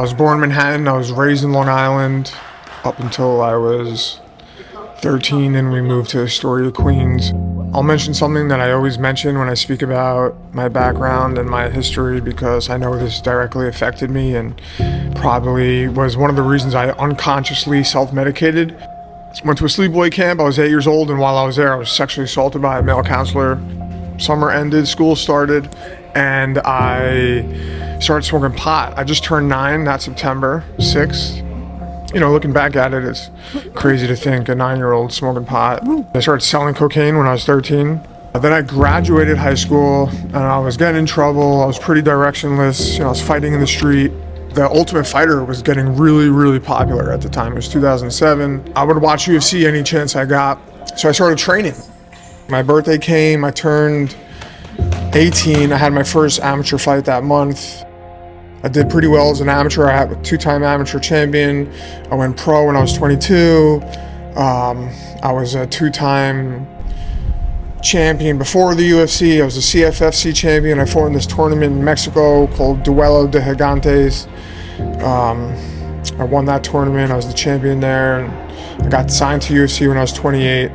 was born in Manhattan. I was raised in Long Island up until I was 13, and we moved to Astoria, Queens. I'll mention something that I always mention when I speak about my background and my history, because I know this directly affected me and probably was one of the reasons I unconsciously self-medicated. Went to a sleepaway camp. I was 8 years old, and while I was there, I was sexually assaulted by a male counselor. Summer ended, school started, and I started smoking pot. I just turned 9 that September 6th. You know, looking back at it, it's crazy to think a 9-year-old smoking pot. I started selling cocaine when I was 13. Then I graduated high school, and I was getting in trouble. I was pretty directionless. You know, I was fighting in the street. The Ultimate Fighter was getting really, really popular at the time. It was 2007. I would watch UFC any chance I got, so I started training. My birthday came, I turned 18. I had my first amateur fight that month. I did pretty well as an amateur. I had a 2-time amateur champion. I went pro when I was 22. I was a 2-time champion before the UFC. I was a CFFC champion. I fought in this tournament in Mexico called Duelo de Gigantes. I won that tournament. I was the champion there. And I got signed to UFC when I was 28.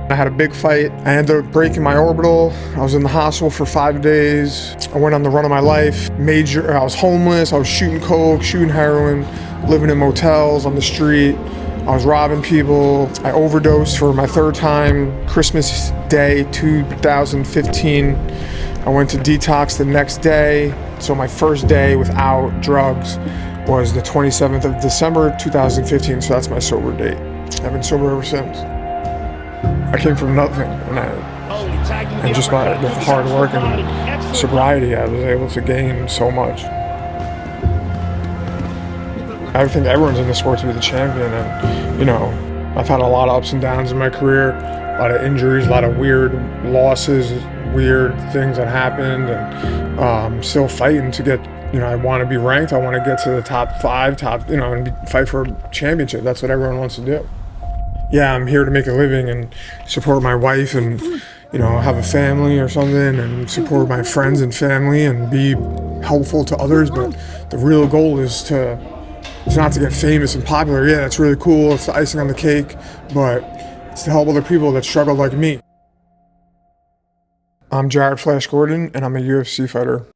I had a big fight. I ended up breaking my orbital. I was in the hospital for 5 days. I went on the run of my life. I was homeless. I was shooting coke, shooting heroin, living in motels on the street. I was robbing people. I overdosed for my 3rd time, Christmas Day 2015. I went to detox the next day. So my first day without drugs was the 27th of December 2015. So that's my sober date. I've been sober ever since. I came from nothing, and just with hard work and sobriety, I was able to gain so much. I think everyone's in the sport to be the champion, and you know, I've had a lot of ups and downs in my career, a lot of injuries, a lot of weird losses, weird things that happened, and still fighting to get. You know, I want to be ranked. I want to get to the top 5, and fight for a championship. That's what everyone wants to do. Yeah, I'm here to make a living and support my wife and, you know, have a family or something, and support my friends and family and be helpful to others. But the real goal is it's not to get famous and popular. Yeah, that's really cool. It's the icing on the cake, but it's to help other people that struggle like me. I'm Jared Flash Gordon, and I'm a UFC fighter.